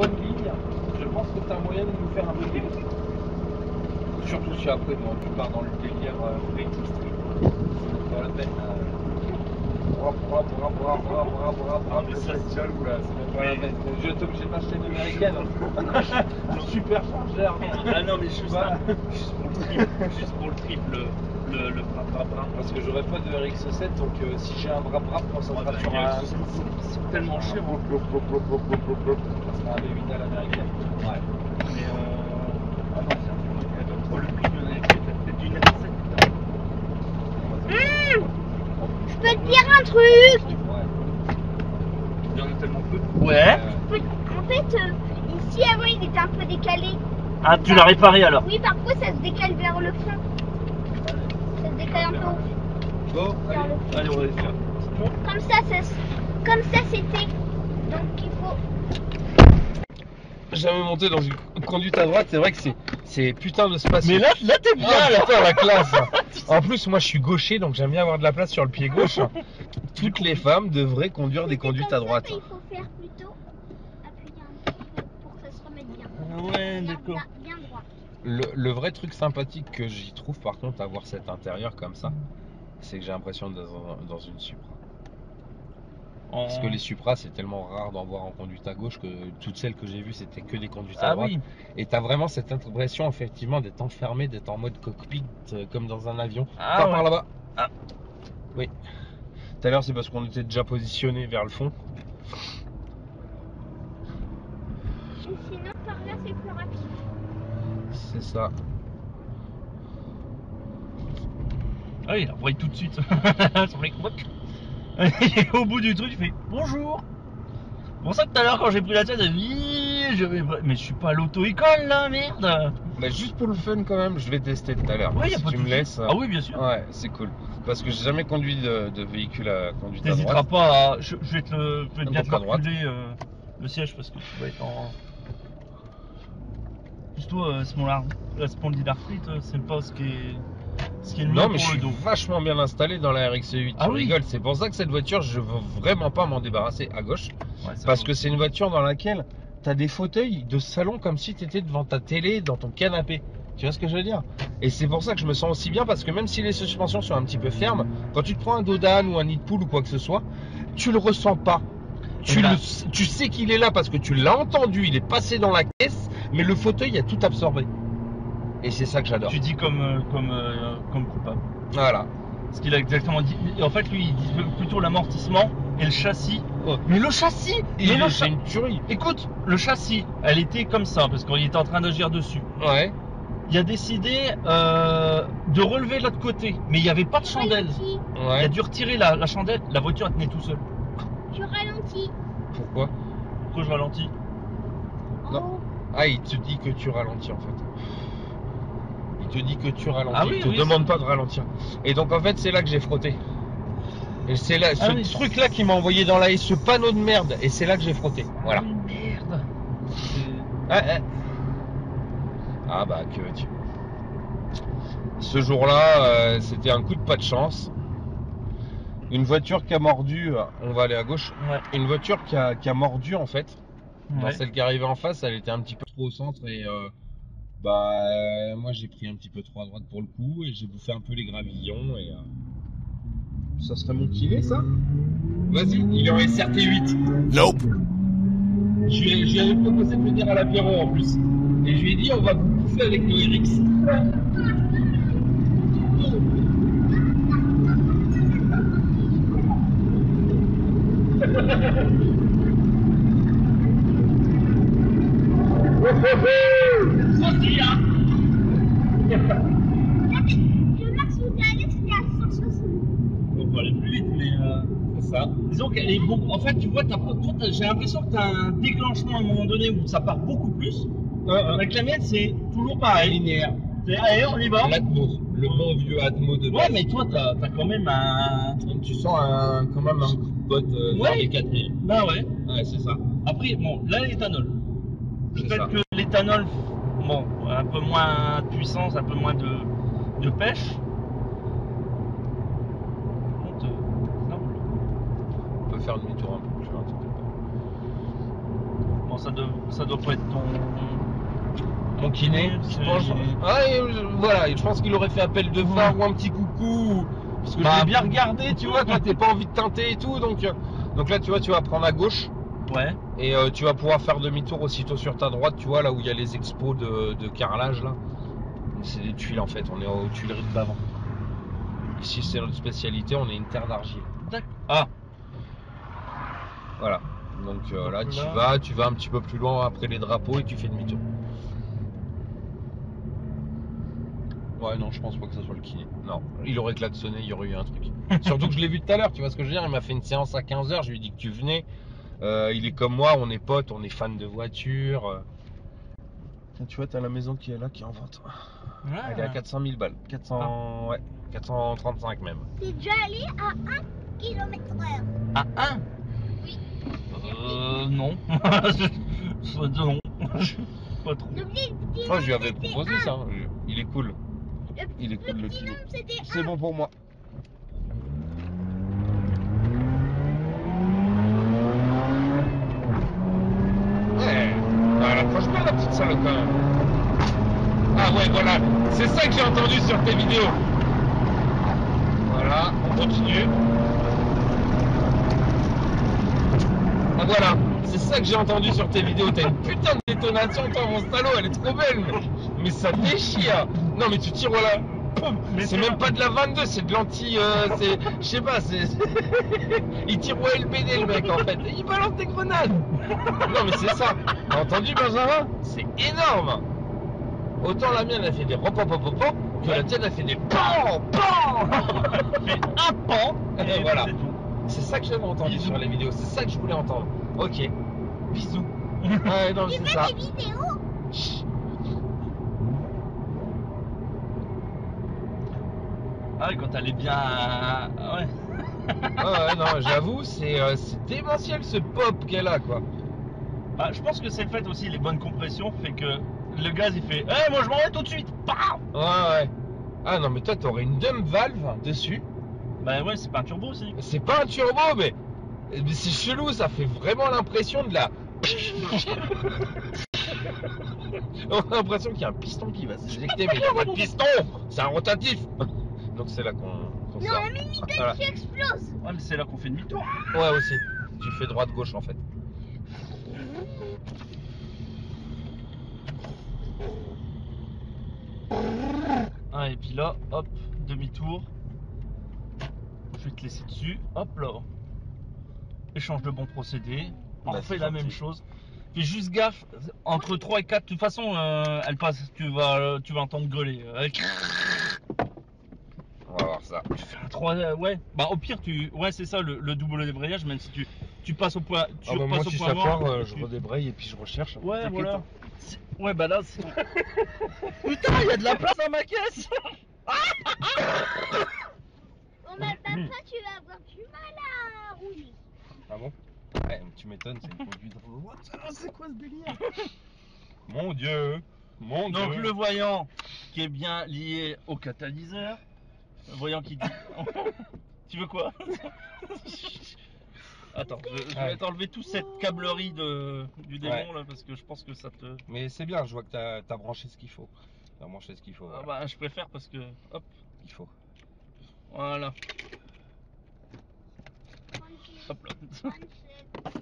bonne ligne, je pense que tu as moyen de nous faire un peu de délire. Surtout si après bon, tu pars dans le délire fétiche. C'est pas la peine. Mais ça se jaloux là, c'est même pas la peine. Je vais être obligé de m'acheter une américaine. Super chargeur. Ah non, mais juste pour le triple, le bras. Parce que j'aurais pas de RX7, donc si j'ai un bras, moi ça sera sur un. C'est tellement cher. Ça sera un V8 à l'américaine. Ouais. Mais ah non, c'est trop le prix de peut-être d'une RX7. Je peux te dire un truc. Ouais. Il y en a tellement peu. Ouais. En fait, ici avant il était un peu décalé. Ah, tu l'as réparé alors? Oui, parfois ça se décale vers le fond. Ça se décale un peu au fond. Bon, Allez, on va les faire. Comme ça c'était. Donc il faut. jamais monté dans une conduite à droite, c'est vrai que c'est putain de spacieux. Mais là t'es bien Ah, là. putain, la classe. En plus, moi je suis gaucher, donc j'aime bien avoir de la place sur le pied gauche. Toutes les femmes devraient conduire des conduites à droite. Il faut faire plutôt appuyer un peu pour que ça se remette bien. Ouais, d'accord. Bien droit. Le vrai truc sympathique que j'y trouve par contre à voir cet intérieur comme ça, c'est que j'ai l'impression d'être dans une Supra. Parce que les Supra c'est tellement rare d'en voir en conduite à gauche que toutes celles que j'ai vues c'était que des conduites à droite. Oui. Et t'as vraiment cette impression effectivement d'être enfermé, d'être en mode cockpit comme dans un avion. Ah, ouais. Par là-bas. Ah. Oui. Tout à l'heure c'est parce qu'on était déjà positionné vers le fond. Et sinon par là c'est plus rapide. C'est ça. Ah oui, il envoie tout de suite. Son mec, et au bout du truc, il fait bonjour. Pour ça, tout à l'heure, quand j'ai pris la tête, mais je suis pas à l'auto-école là, merde. Bah, juste pour le fun quand même, je vais tester tout à l'heure. Ouais, y a si pas tu de me souci. laisses. Ah oui, bien sûr. Ouais, c'est cool. Parce que j'ai jamais conduit de véhicule à conduite à T'hésiteras droite. pas à. Je vais bien Donc, te à droite. reculer le siège parce que tu vas être en. Plutôt la spondylarthrite, c'est pas ce qui est le mieux Non, pour mais je le suis dos. vachement bien installé dans la RX8. Ah Tu oui. rigoles. C'est pour ça que cette voiture, je veux vraiment pas m'en débarrasser à gauche. Ouais, ça Parce va. que c'est une voiture dans laquelle t'as des fauteuils de salon comme si t'étais devant ta télé, dans ton canapé. Tu vois ce que je veux dire? Et c'est pour ça que je me sens aussi bien parce que même si les suspensions sont un petit peu fermes, quand tu te prends un dos d'âne ou un nid de poule ou quoi que ce soit, tu le ressens pas. Tu sais qu'il est là parce que tu l'as entendu, il est passé dans la caisse, mais le fauteuil a tout absorbé. Et c'est ça que j'adore. Tu dis comme coupable. Voilà. Ce qu'il a exactement dit. En fait, lui, il dit plutôt l'amortissement et le châssis. Oh. Mais le châssis C'est une tuerie. Écoute, le châssis, elle était comme ça, parce qu'il était en train d'agir dessus. Ouais. Il a décidé de relever de l'autre côté, mais il n'y avait pas de chandelle. Il a Ouais. dû retirer la chandelle, la voiture elle tenait tout seul. Tu ralentis. Pourquoi? Pourquoi je ralentis? Non. Oh. Ah, il te dit que tu ralentis en fait. Il te dit que tu ralentis. Ah oui, il te oui, demande pas de ralentir. Et donc en fait, c'est là que j'ai frotté. Et c'est là, ce oui. truc là qui m'a envoyé dans la haie, ce panneau de merde. Et c'est là que j'ai frotté. Voilà. Ah oui, merde. Ah bah que veux-tu. Ce jour-là, c'était un coup de pas de chance. Une voiture qui a mordu, on va aller à gauche. Ouais. Une voiture qui a mordu en fait. Dans Ouais. celle qui arrivait en face, elle était un petit peu trop au centre et moi j'ai pris un petit peu trop à droite pour le coup et j'ai bouffé un peu les gravillons et ça serait mon kiné ça? Vas-y, il est en SRT8. Nope. Je lui avais proposé de venir à l'apéro en plus. Et je lui ai dit on va vous bouffer avec nos RX. Le max où t'es allé c'était à 160. On peut aller plus vite, mais C'est ça. disons qu'elle est beaucoup. En fait, tu vois, j'ai l'impression que tu as un déclenchement à un moment donné où ça part beaucoup plus. Avec la mienne, c'est toujours pareil. Linéaire. Allez, on y va. L'Atmos. Le bon vieux Atmos de base. Ouais, mais toi, t'as quand même un. Tu sens quand même un coup de botte vers les 4000. Bah ouais. Ouais, c'est ça. Après, bon, là, l'éthanol. C'est Peut-être ça. que l'éthanol, bon, un peu moins de puissance, un peu moins de pêche. Par contre, ça roule. On peut faire demi-tour un peu plus loin. Bon, ça doit pas être ton. Mon kiné, je pense. Ah, et, voilà, et je pense qu'il aurait fait appel de phare ou un petit coucou. Parce que je l'ai bien regardé, tu vois, toi t'as pas envie de teinter et tout, donc là tu vois, tu vas prendre à gauche. Ouais. Et tu vas pouvoir faire demi-tour aussitôt sur ta droite, tu vois, là où il y a les expos de carrelage là. C'est des tuiles en fait, on est aux Tuileries de Bavent. Ici c'est notre spécialité, on est une terre d'argile. D'accord. Ah. Voilà. Donc là tu vas un petit peu plus loin après les drapeaux et tu fais demi-tour. Ouais, non, je pense pas que ça soit le kiné. Non, il aurait klaxonné, il y aurait eu un truc. Surtout que je l'ai vu tout à l'heure, tu vois ce que je veux dire. Il m'a fait une séance à 15h, je lui ai dit que tu venais. Il est comme moi, on est potes, on est fan de voitures. Tu vois, t'as la maison qui est là, qui est en vente. Elle est à 400 000 balles. 400, ouais, 435 même. T'es déjà allé à 1 km/h. À 1 Oui. Non. Non. Pas trop. Le petit Moi, je lui avais c'était proposé ça. Il est cool. Il est cool le petit kiné. nombre, c'était C'est bon pour moi. Ouais. Elle approche bien la petite salope quand même. Ah ouais, voilà. C'est ça que j'ai entendu sur tes vidéos. Voilà, on continue. Ah voilà, c'est ça que j'ai entendu sur tes vidéos. T'as une putain de détonation, toi, mon salaud, elle est trop belle. Mais ça déchire. Non, mais tu tires, voilà. Mais C'est même pas de la 22, c'est de l'anti. Je sais pas, il tire au LBD le mec en fait. Et il balance des grenades. Non, mais c'est ça. T'as entendu, Benjamin? C'est énorme. Autant la mienne, elle fait des ropopopopo, que la tienne, elle fait des pan, pan. Mais un pan. Et voilà. C'est tout. C'est ça que j'avais entendu Bisous. sur les vidéos, c'est ça que je voulais entendre. Ok, bisous. Ouais, non, Tu c'est fais ça. des vidéos. Chut. Ah ouais, quand elle est bien. Ouais. Ouais, non, j'avoue, c'est démentiel ce pop qu'elle a, quoi. Ah, je pense que c'est le fait aussi, les bonnes compressions fait que le gaz il fait moi je m'en vais tout de suite. Bam. Ouais. Ah non, mais toi, t'aurais une dumb valve dessus. Bah ouais, c'est pas un turbo aussi. C'est pas un turbo, mais c'est chelou, ça fait vraiment l'impression de la. On a l'impression qu'il y a un piston qui va s'éjecter, mais il n'y a pas de piston, c'est un rotatif. Donc c'est là qu'on Non, sort. la mini-gun Voilà. qui explose. Ouais, mais c'est là qu'on fait demi-tour. Ouais, aussi. Tu fais droite-gauche en fait. Ah, et puis là, hop, demi-tour. Je vais te laisser dessus. Hop là. Échange de bons procédés. On Bah, refait c'est la gentil. même chose. Fais juste gaffe, entre 3 et 4, de toute façon, elle passe, tu vas entendre gueuler. On va voir ça. Tu fais un 3, ouais. Bah au pire, ouais, c'est ça le double débrayage, même si tu passes au point, tu Ah bah, moi, repasses au si point ça mort. part, et je tu- redébraye et puis je recherche. Ouais, T'inquiète, voilà. hein. Ouais, bah là, c'est. Putain, il y a de la place dans ma caisse. Bon, bah, ça, tu vas avoir du mal à rouler. Ah bon? Ouais, tu m'étonnes, c'est une conduite. What? C'est quoi ce délire? Mon Dieu! Mon Dieu! Donc le voyant qui est bien lié au catalyseur. Le voyant qui dit. Tu veux quoi? Attends, je vais t'enlever toute cette câblerie du démon là parce que je pense que ça te. Mais c'est bien, je vois que t'as branché ce qu'il faut. T'as branché ce qu'il faut. Ah Voilà. bah je préfère parce que. Hop, Il faut. voilà. 36, Hop là. 37.